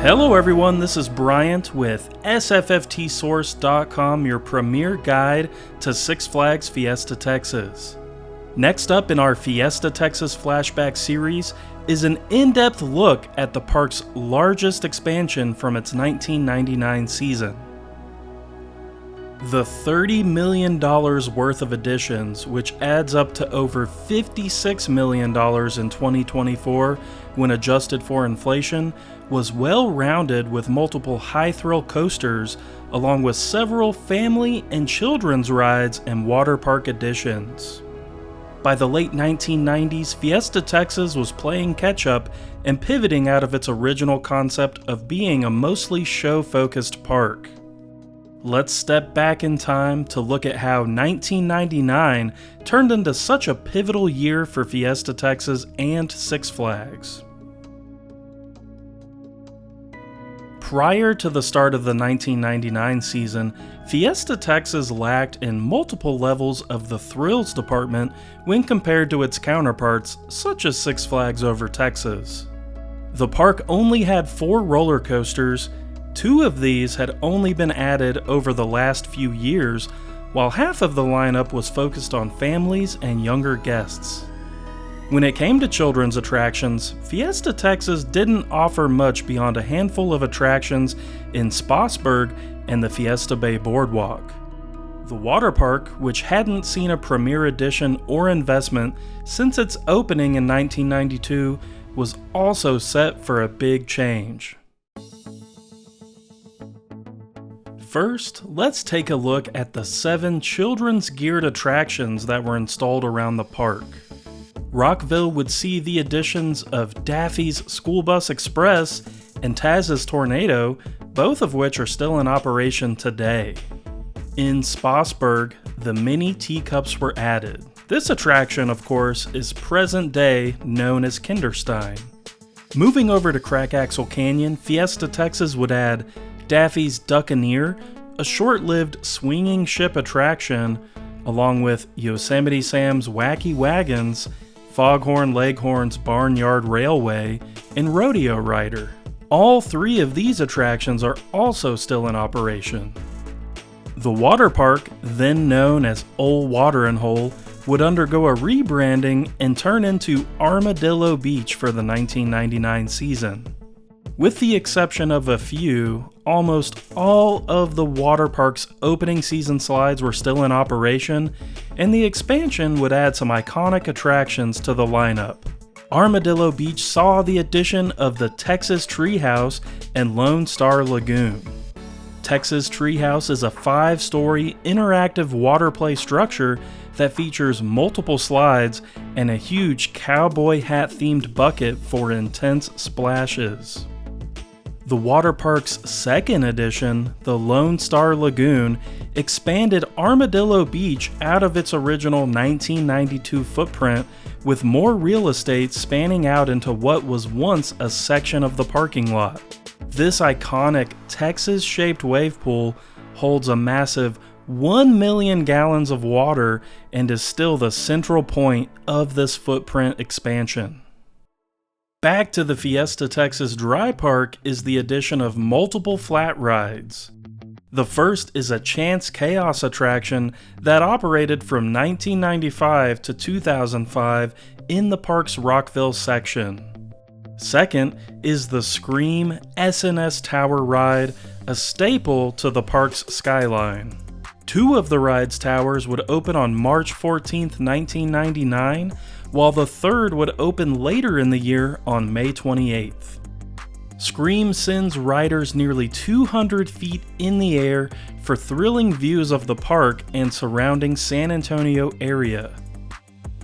Hello everyone, this is Bryant with SFFTSource.com, your premier guide to Six Flags Fiesta Texas. Next up in our Fiesta Texas Flashback Series is an in-depth look at the park's largest expansion from its 1999 season. The $30 million worth of additions, which adds up to over $56 million in 2024 when adjusted for inflation, was well-rounded with multiple high-thrill coasters, along with several family and children's rides and water park additions. By the late 1990s, Fiesta Texas was playing catch-up and pivoting out of its original concept of being a mostly show-focused park. Let's step back in time to look at how 1999 turned into such a pivotal year for Fiesta Texas and Six Flags. Prior to the start of the 1999 season, Fiesta Texas lacked in multiple levels of the thrills department when compared to its counterparts, such as Six Flags Over Texas. The park only had 4 roller coasters. 2 of these had only been added over the last few years, while half of the lineup was focused on families and younger guests. When it came to children's attractions, Fiesta Texas didn't offer much beyond a handful of attractions in Spotsburg and the Fiesta Bay Boardwalk. The water park, which hadn't seen a premiere edition or investment since its opening in 1992, was also set for a big change. First, let's take a look at the 7 children's geared attractions that were installed around the park. Rockville would see the additions of Daffy's School Bus Express and Taz's Tornado, both of which are still in operation today. In Spotsburg, the mini teacups were added. This attraction, of course, is present day known as Kinderstein. Moving over to Crackaxle Canyon, Fiesta Texas would add Daffy's Duccaneer, a short-lived swinging ship attraction, along with Yosemite Sam's Wacky Wagons, Foghorn Leghorn's Barnyard Railway, and Rodeo Rider. All 3 of these attractions are also still in operation. The water park, then known as Old Water and Hole, would undergo a rebranding and turn into Armadillo Beach for the 1999 season. With the exception of a few, almost all of the water park's opening season slides were still in operation, and the expansion would add some iconic attractions to the lineup. Armadillo Beach saw the addition of the Texas Treehouse and Lone Star Lagoon. Texas Treehouse is a 5-story interactive water play structure that features multiple slides and a huge cowboy hat themed bucket for intense splashes. The water park's second edition, the Lone Star Lagoon, expanded Armadillo Beach out of its original 1992 footprint with more real estate spanning out into what was once a section of the parking lot. This iconic Texas-shaped wave pool holds a massive 1 million gallons of water and is still the central point of this footprint expansion. Back to the Fiesta Texas Dry Park is the addition of multiple flat rides. The first is a Chance Chaos attraction that operated from 1995 to 2005 in the park's Rockville section. Second is the Scream S&S Tower ride, a staple to the park's skyline. 2 of the ride's towers would open on March 14, 1999, while the third would open later in the year on May 28th. Scream sends riders nearly 200 feet in the air for thrilling views of the park and surrounding San Antonio area.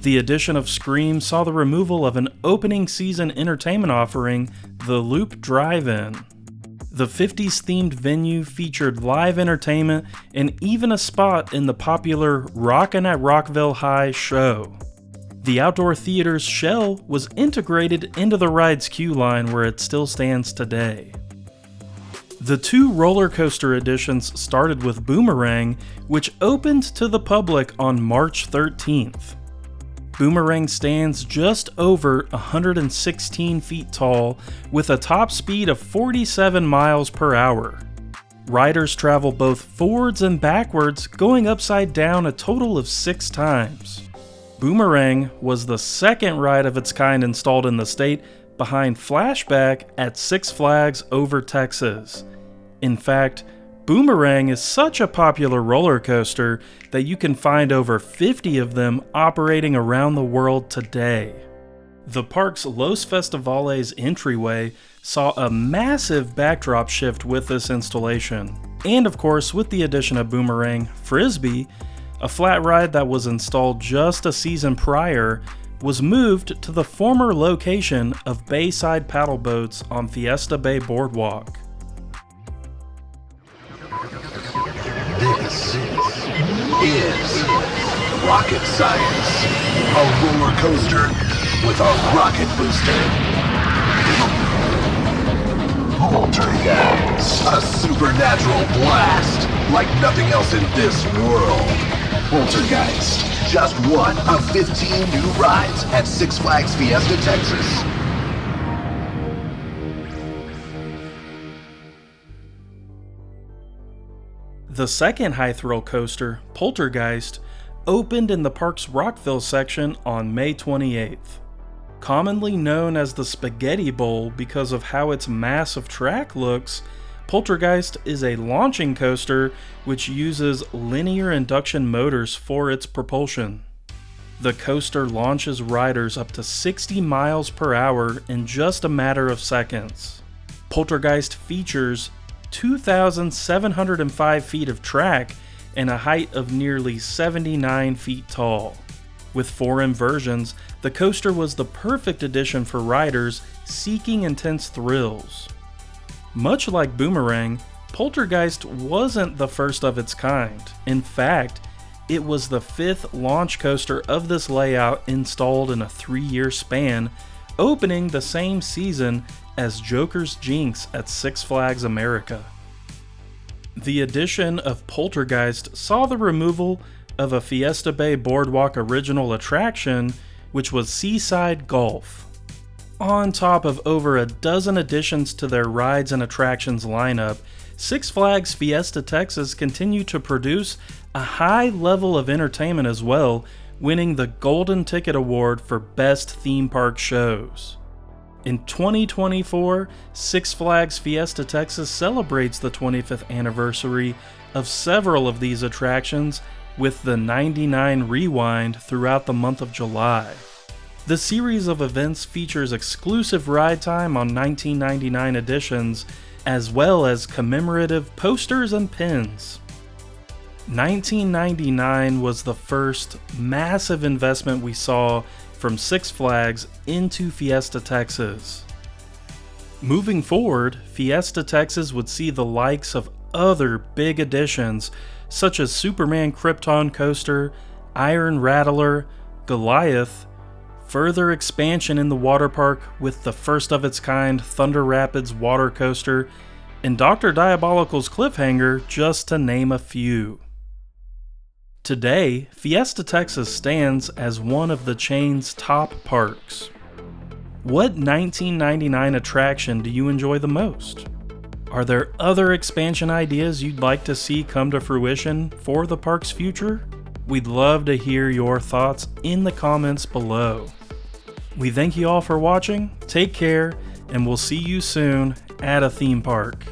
The addition of Scream saw the removal of an opening season entertainment offering, the Loop Drive-In. The 50s themed venue featured live entertainment and even a spot in the popular Rockin' at Rockville High show. The outdoor theater's shell was integrated into the ride's queue line where it still stands today. The two roller coaster additions started with Boomerang, which opened to the public on March 13th. Boomerang stands just over 116 feet tall with a top speed of 47 miles per hour. Riders travel both forwards and backwards, going upside down a total of 6 times. Boomerang was the second ride of its kind installed in the state, behind Flashback at Six Flags over Texas. In fact, Boomerang is such a popular roller coaster that you can find over 50 of them operating around the world today. The park's Los Festivales entryway saw a massive backdrop shift with this installation. And of course, with the addition of Boomerang, Frisbee, a flat ride that was installed just a season prior, was moved to the former location of Bayside paddle boats on Fiesta Bay Boardwalk. This is rocket science, a roller coaster with a rocket booster. Poltergeist, a supernatural blast like nothing else in this world. Poltergeist, just one of 15 new rides at Six Flags Fiesta Texas. The second high-thrill coaster, Poltergeist, opened in the park's Rockville section on May 28th. Commonly known as the Spaghetti Bowl because of how its massive track looks, Poltergeist is a launching coaster which uses linear induction motors for its propulsion. The coaster launches riders up to 60 miles per hour in just a matter of seconds. Poltergeist features 2,705 feet of track and a height of nearly 79 feet tall. With 4 inversions, the coaster was the perfect addition for riders seeking intense thrills. Much like Boomerang, Poltergeist wasn't the first of its kind. In fact, it was the 5th launch coaster of this layout installed in a 3-year span, opening the same season as Joker's Jinx at Six Flags America. The addition of Poltergeist saw the removal of a Fiesta Bay Boardwalk original attraction, which was Seaside Golf. On top of over a dozen additions to their rides and attractions lineup, Six Flags Fiesta Texas continued to produce a high level of entertainment as well, winning the Golden Ticket Award for Best Theme Park Shows. In 2024, Six Flags Fiesta Texas celebrates the 25th anniversary of several of these attractions with the 99 Rewind throughout the month of July. The series of events features exclusive ride time on 1999 editions, as well as commemorative posters and pins. 1999 was the first massive investment we saw from Six Flags into Fiesta Texas. Moving forward, Fiesta Texas would see the likes of other big additions such as Superman Krypton Coaster, Iron Rattler, Goliath, further expansion in the water park with the first of its kind Thunder Rapids water coaster, and Dr. Diabolical's Cliffhanger, just to name a few. Today, Fiesta Texas stands as one of the chain's top parks. What 1999 attraction do you enjoy the most? Are there other expansion ideas you'd like to see come to fruition for the park's future? We'd love to hear your thoughts in the comments below. We thank you all for watching, take care, and we'll see you soon at a theme park.